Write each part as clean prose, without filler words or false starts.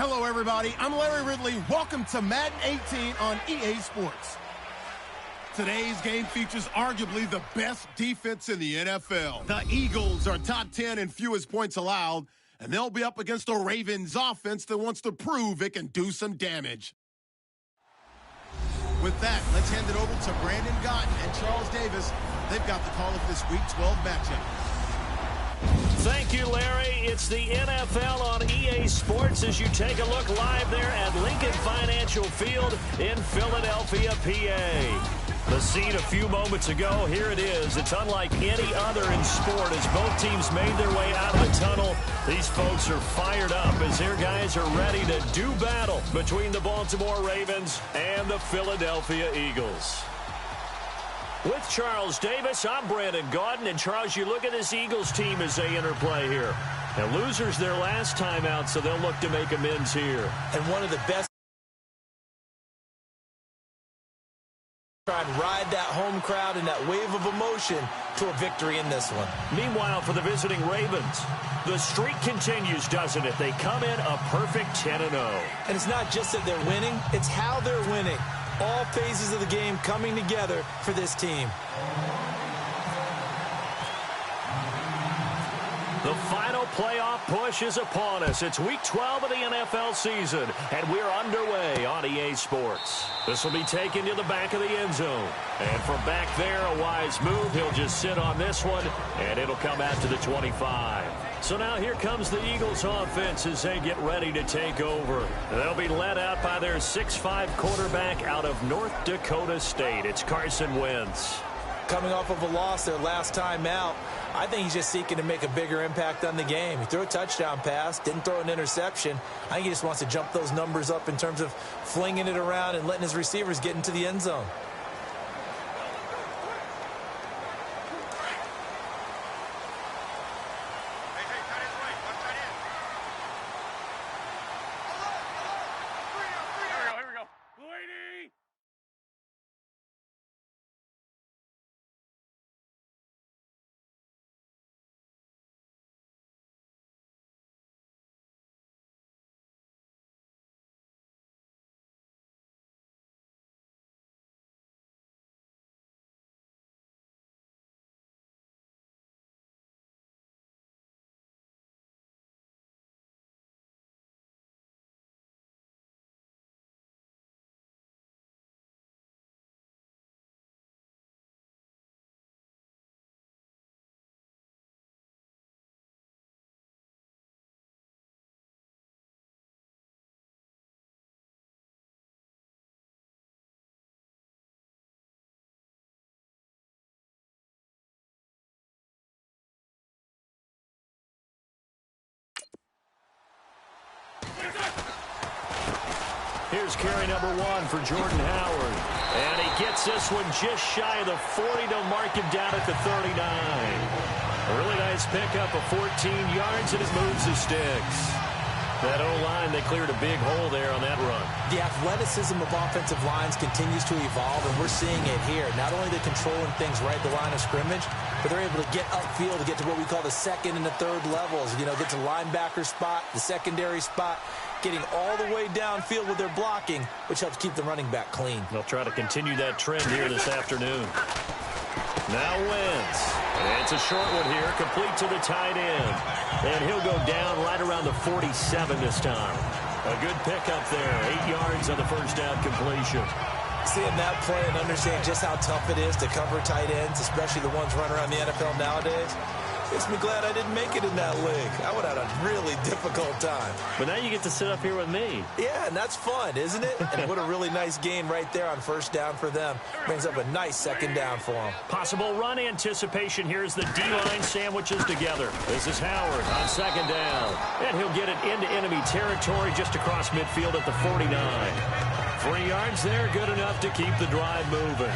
Hello, everybody. I'm Larry Ridley. Welcome to Madden 18 on EA Sports. Today's game features arguably the best defense in the NFL. The Eagles are top 10 in fewest points allowed, and they'll be up against a Ravens offense that wants to prove it can do some damage. With that, let's hand it over to Brandon Gotton and Charles Davis. They've got the call of this Week 12 matchup. Thank you, Larry. It's the NFL on EA Sports as you take a look live there at Lincoln Financial Field in Philadelphia, PA. The scene a few moments ago, here it is. It's unlike any other in sport as both teams made their way out of the tunnel. These folks are fired up as their guys are ready to do battle between the Baltimore Ravens and the Philadelphia Eagles. With Charles Davis, I'm Brandon Gordon. And, Charles, you look at this Eagles team as they interplay here. And losers their last time out, so they'll look to make amends here. And one of the best. Try and ride that home crowd and that wave of emotion to a victory in this one. Meanwhile, for the visiting Ravens, the streak continues, doesn't it? They come in a perfect 10-0. And it's not just that they're winning, it's how they're winning. All phases of the game coming together for this team. The final playoff push is upon us. It's Week 12 of the NFL season, and we're underway on EA Sports. This will be taken to the back of the end zone. And from back there, a wise move. He'll just sit on this one, and it'll come out to the 25. So now here comes the Eagles offense as they get ready to take over. They'll be led out by their 6'5" quarterback out of North Dakota State. It's Carson Wentz. Coming off of a loss their last time out, I think he's just seeking to make a bigger impact on the game. He threw a touchdown pass, didn't throw an interception. I think he just wants to jump those numbers up in terms of flinging it around and letting his receivers get into the end zone. Here's carry number 1 for Jordan Howard. And he gets this one just shy of the 40 to mark him down at the 39. A really nice pickup of 14 yards, and it moves the sticks. That O-line, they cleared a big hole there on that run. The athleticism of offensive lines continues to evolve, and we're seeing it here. Not only they're controlling things right at the line of scrimmage, but they're able to get upfield to get to what we call the second and the third levels. You know, get to linebacker spot, the secondary spot, getting all the way downfield with their blocking, which helps keep the running back clean. They'll try to continue that trend here this afternoon. Now Wentz. And it's a short one here, complete to the tight end. And he'll go down right around the 47 this time. A good pickup there, 8 yards on the first down completion. Seeing that play and understanding just how tough it is to cover tight ends, especially the ones running around the NFL nowadays, makes me glad I didn't make it in that league. I would have had a really difficult time. But now you get to sit up here with me. Yeah, and that's fun, isn't it? And what a really nice gain right there on first down for them. Brings up a nice second down for them. Possible run anticipation here as the D-line sandwiches together. This is Howard on second down. And he'll get it into enemy territory just across midfield at the 49. 3 yards there, good enough to keep the drive moving.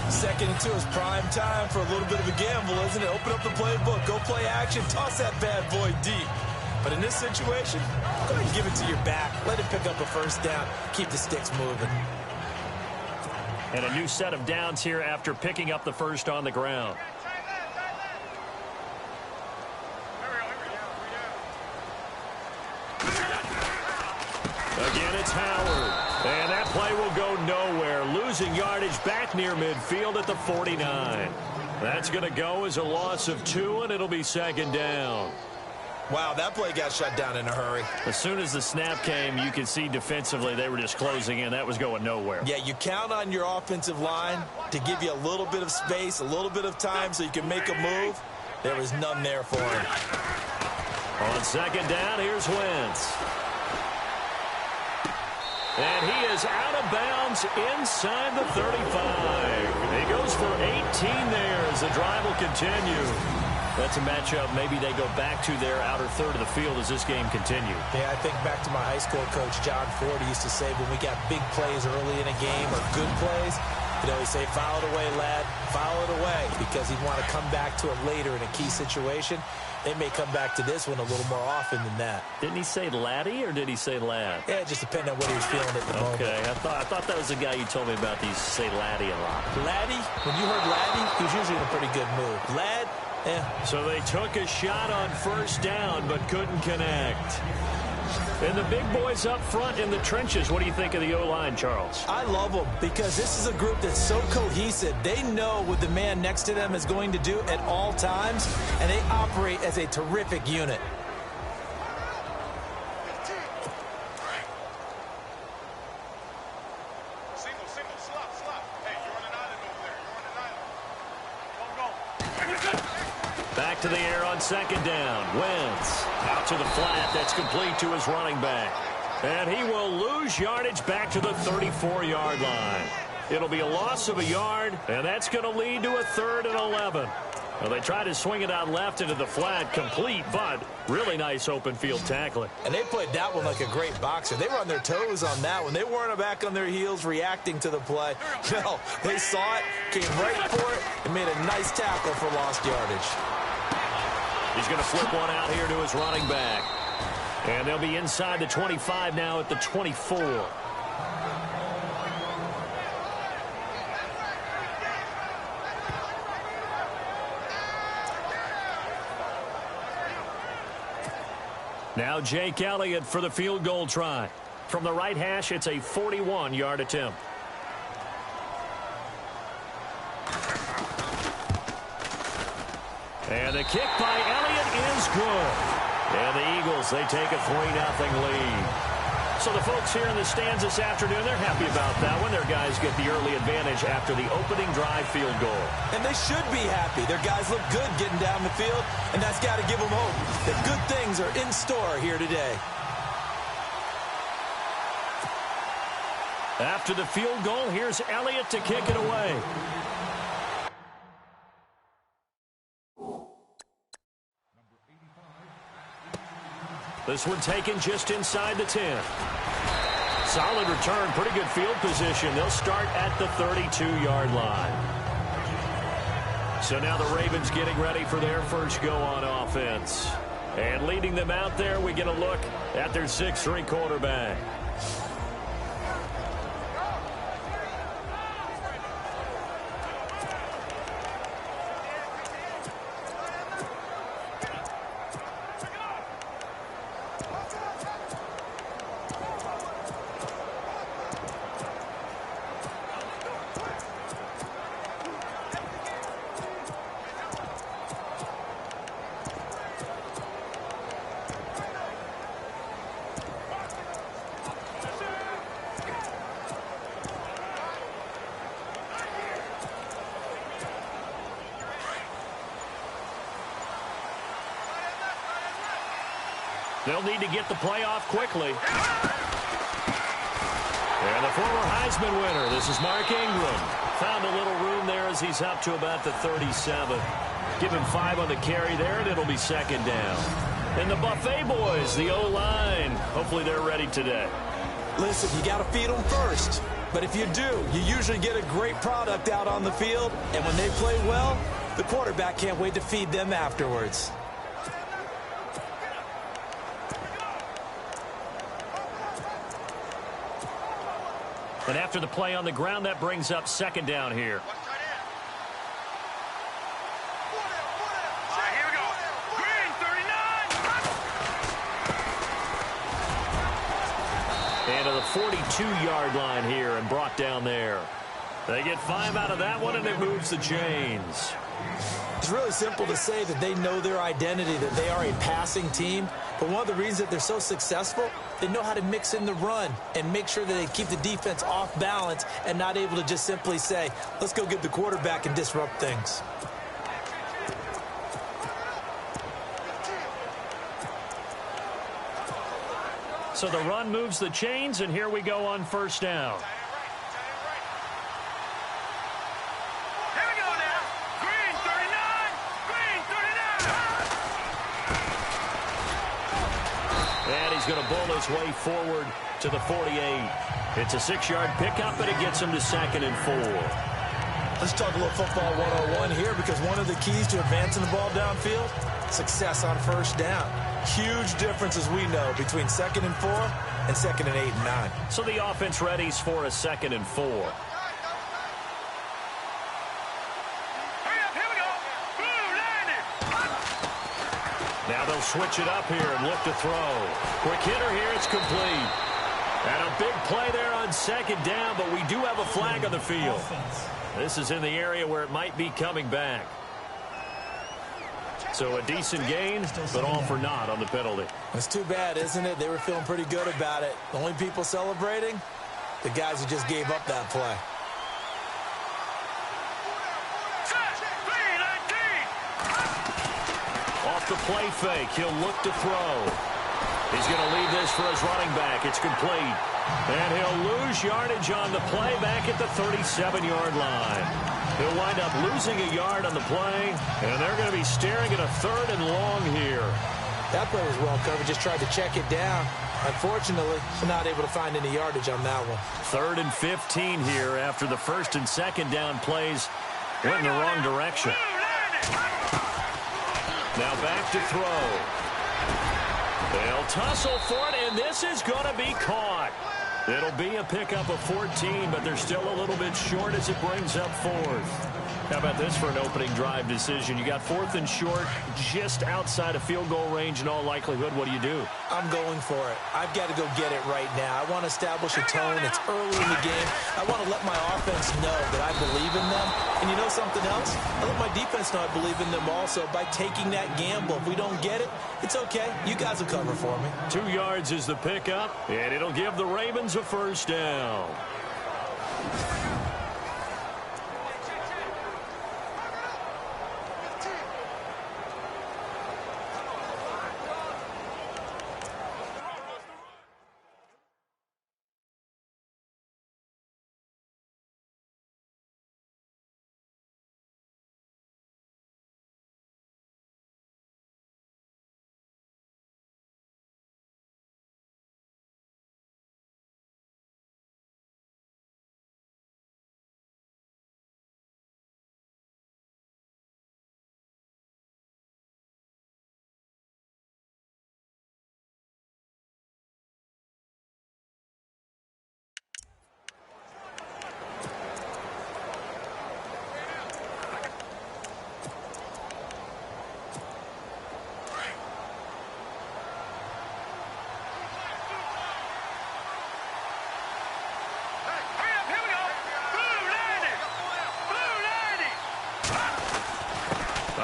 Second and 2 is prime time for a little bit of a gamble, isn't it? Open up the playbook, go play action, toss that bad boy deep. But in this situation, go ahead and give it to your back. Let it pick up a first down. Keep the sticks moving. And a new set of downs here after picking up the first on the ground. It's Howard. And that play will go nowhere, losing yardage back near midfield at the 49. That's going to go as a loss of 2, and it'll be second down. Wow, that play got shut down in a hurry. As soon as the snap came, you could see defensively they were just closing in. That was going nowhere. Yeah, you count on your offensive line to give you a little bit of space, a little bit of time so you can make a move. There was none there for him. On second down, here's Wentz. And he is out of bounds inside the 35. He goes for 18 there as the drive will continue. That's a matchup maybe they go back to their outer third of the field as this game continues. Yeah, I think back to my high school coach, John Ford. He used to say when we got big plays early in a game or good plays, he'd say, foul it away, lad, foul it away, because he'd want to come back to it later in a key situation. They may come back to this one a little more often than that. Didn't he say laddie or did he say lad? Yeah, it just depended on what he was feeling at the moment. Okay, I thought that was the guy you told me about. He used to say laddie a lot. Laddie? When you heard laddie, he was usually in a pretty good mood. Lad? Yeah. So they took a shot on first down but couldn't connect. And the big boys up front in the trenches. What do you think of the O-line, Charles? I love them because this is a group that's so cohesive. They know what the man next to them is going to do at all times, and they operate as a terrific unit. Back to the air on second down. Wentz out to the flat. That's complete to his running back. And he will lose yardage back to the 34-yard line. It'll be a loss of a yard, and that's going to lead to a 3rd and 11. Well, they tried to swing it out left into the flat, complete, but really nice open field tackling. And they played that one like a great boxer. They were on their toes on that one. They weren't back on their heels reacting to the play. No, they saw it, came right for it, and made a nice tackle for lost yardage. He's going to flip one out here to his running back. And they'll be inside the 25 now at the 24. Now Jake Elliott for the field goal try. From the right hash, it's a 41-yard attempt. And the kick by Elliott is good. And the Eagles, they take a 3-0 lead. So the folks here in the stands this afternoon, they're happy about that one. Their guys get the early advantage after the opening drive field goal. And they should be happy. Their guys look good getting down the field, and that's got to give them hope that good things are in store here today. After the field goal, here's Elliott to kick it away. This one taken just inside the 10. Solid return, pretty good field position. They'll start at the 32-yard line. So now the Ravens getting ready for their first go on offense. And leading them out there, we get a look at their 6'3" quarterback. They'll need to get the play off quickly. And the former Heisman winner, this is Mark Ingram. Found a little room there as he's up to about the 37. Give him 5 on the carry there, and it'll be second down. And the Buffet boys, the O-line, hopefully they're ready today. Listen, you got to feed them first. But if you do, you usually get a great product out on the field. And when they play well, the quarterback can't wait to feed them afterwards. And after the play on the ground, that brings up second down here. Here we go. Green, 39. Into the 42-yard line here and brought down there. They get 5 out of that one, and it moves the chains. It's really simple to say that they know their identity, that they are a passing team. But one of the reasons that they're so successful, they know how to mix in the run and make sure that they keep the defense off balance and not able to just simply say, let's go get the quarterback and disrupt things. So the run moves the chains, and here we go on first down. Here we go now. Green 39. Green 39. And he's going to bull his way forward to the 48. It's a 6-yard pickup, and it gets him to 2nd and 4. Let's talk a little football 101 here, because one of the keys to advancing the ball downfield, success on first down. Huge difference, as we know, between 2nd and 4 and 2nd and 8 and 9. So the offense readies for a 2nd and 4. Hurry up, here we go. Blue landed. Now they'll switch it up here and look to throw. Quick hitter here, it's complete. And a big play there on 2nd down, but we do have a flag on the field. This is in the area where it might be coming back. So a decent gain, but all for naught on the penalty. It's too bad, isn't it? They were feeling pretty good about it. The only people celebrating, the guys who just gave up that play. Off the play fake, he'll look to throw. He's going to leave this for his running back. It's complete. And he'll lose yardage on the play back at the 37-yard line. He'll wind up losing a yard on the play, and they're going to be staring at a 3rd and long here. That play was well covered, just tried to check it down. Unfortunately, not able to find any yardage on that one. 3rd and 15 here after the 1st and 2nd down plays went in the wrong direction. Now back to throw. They'll tussle for it, and this is going to be caught. It'll be a pickup of 14, but they're still a little bit short as it brings up 4th. How about this for an opening drive decision? You got 4th and short, just outside of field goal range in all likelihood. What do? I'm going for it. I've got to go get it right now. I want to establish a tone. It's early in the game. I want to let my offense know that I believe in them. And you know something else? I let my defense know I believe in them also by taking that gamble. If we don't get it, it's okay. You guys will cover for me. 2 yards is the pickup, and it'll give the Ravens a first down.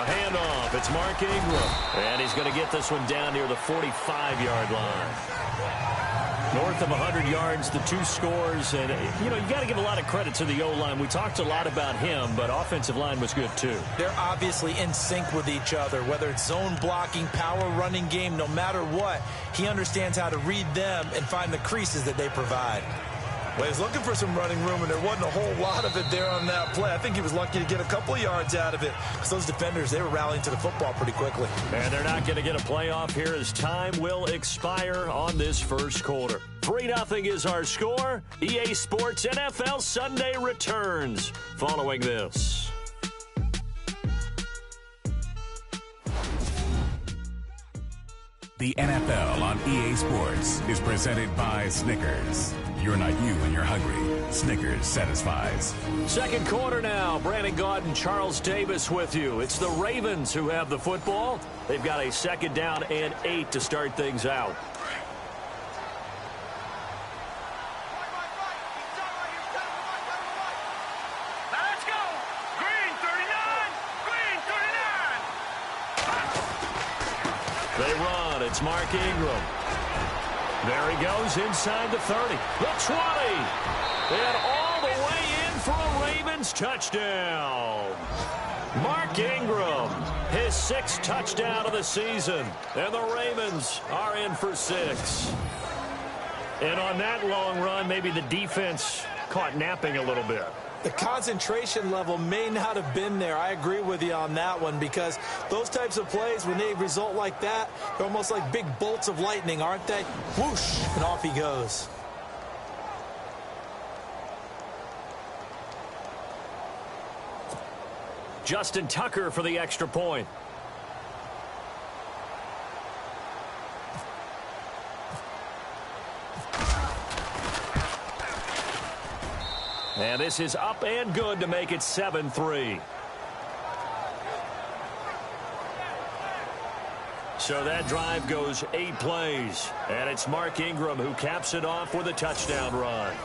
Handoff. It's Mark Ingram. And he's going to get this one down near the 45-yard line. North of 100 yards, the 2 scores. And, you know, you got to give a lot of credit to the O-line. We talked a lot about him, but offensive line was good, too. They're obviously in sync with each other, whether it's zone blocking, power running game, no matter what. He understands how to read them and find the creases that they provide. Well, he was looking for some running room, and there wasn't a whole lot of it there on that play. I think he was lucky to get a couple of yards out of it, because those defenders, they were rallying to the football pretty quickly. And they're not going to get a playoff here as time will expire on this first quarter. 3-0 is our score. EA Sports NFL Sunday returns following this. The NFL on EA Sports is presented by Snickers. You're not you when you're hungry. Snickers satisfies. Second quarter now. Brandon Gaudin, Charles Davis with you. It's the Ravens who have the football. They've got a 2nd down and 8 to start things out. run. It's Mark Ingram. There he goes inside the 30. The 20. And all the way in for a Ravens touchdown. Mark Ingram, his 6th touchdown of the season. And the Ravens are in for 6. And on that long run, maybe the defense caught napping a little bit. The concentration level may not have been there. I agree with you on that one, because those types of plays, when they result like that, they're almost like big bolts of lightning, aren't they? Whoosh, and off he goes. Justin Tucker for the extra point. And this is up and good to make it 7-3. So that drive goes 8 plays. And it's Mark Ingram who caps it off with a touchdown run.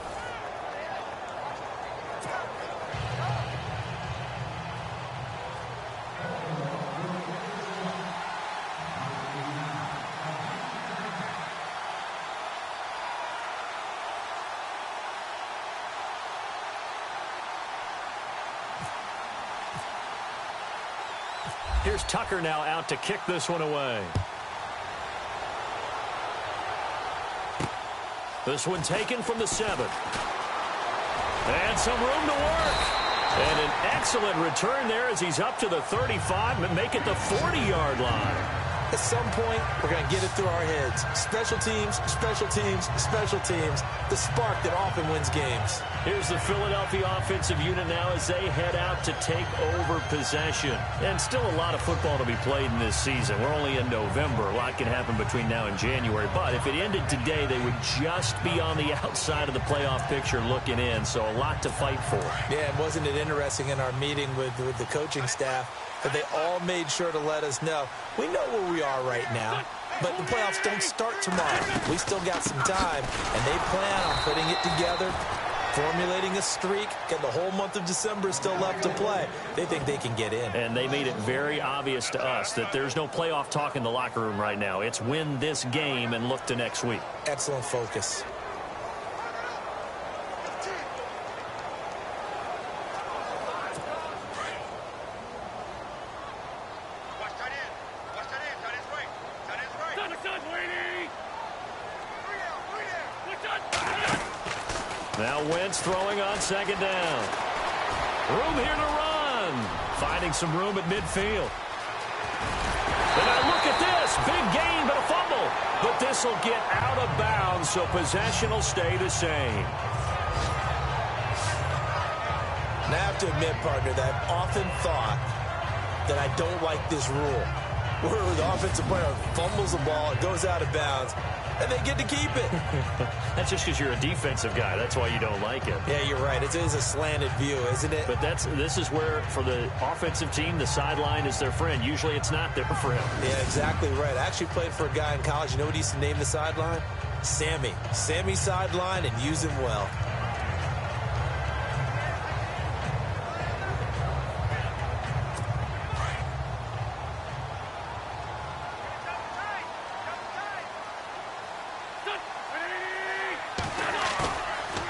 Here's Tucker now out to kick this one away. This one taken from the 7. And some room to work. And an excellent return there as he's up to the 35 and make it the 40-yard line. At some point, we're going to get it through our heads. Special teams, special teams, special teams. The spark that often wins games. Here's the Philadelphia offensive unit now as they head out to take over possession. And still a lot of football to be played in this season. We're only in November. A lot can happen between now and January. But if it ended today, they would just be on the outside of the playoff picture looking in. So a lot to fight for. Yeah, and wasn't it interesting in our meeting with the coaching staff that they all made sure to let us know, we know where we are right now, but the playoffs don't start tomorrow. We still got some time, and they plan on putting it together, formulating a streak, and the whole month of December is still left to play. They think they can get in. And they made it very obvious to us that there's no playoff talk in the locker room right now. It's win this game and look to next week. Excellent focus. Now Wentz throwing on 2nd down. Room here to run. Finding some room at midfield. And now look at this. Big gain, but a fumble. But this will get out of bounds, so possession will stay the same. And I have to admit, partner, that I've often thought that I don't like this rule, where the offensive player fumbles the ball, it goes out of bounds, and they get to keep it. That's just because you're a defensive guy. That's why you don't like it. Yeah, you're right. It is a slanted view, isn't it? But this is where, for the offensive team, the sideline is their friend. Usually it's not their friend. Yeah, exactly right. I actually played for a guy in college. You know what he used to name the sideline? Sammy. Sammy sideline, and use him well.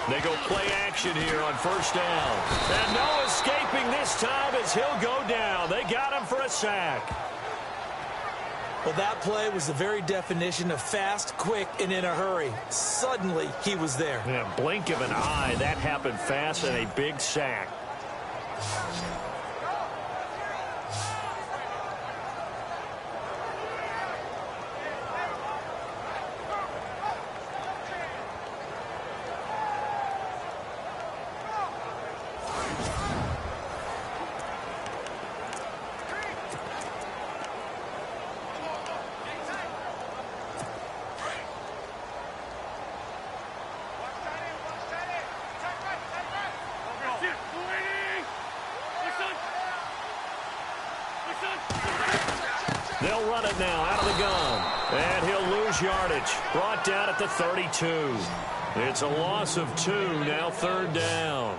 They go play action here on 1st down. And no escaping this time as he'll go down. They got him for a sack. Well, that play was the very definition of fast, quick, and in a hurry. Suddenly, he was there. Yeah, blink of an eye. That happened fast and a big sack. They'll run it now out of the gun. And he'll lose yardage. Brought down at the 32. It's a loss of 2. Now 3rd down.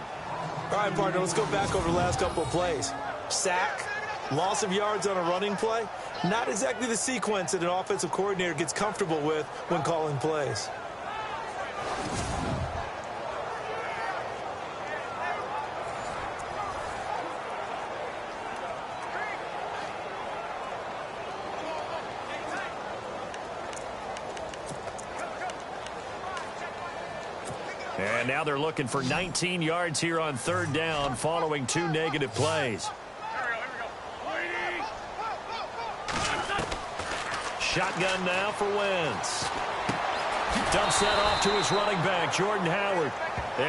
All right, partner, let's go back over the last couple of plays. Sack, Loss of yards on a running play, not exactly the sequence that an offensive coordinator gets comfortable with when calling plays. And now they're looking for 19 yards here on third down following 2 negative plays. Shotgun now for Wentz. Dumps that off to his running back, Jordan Howard.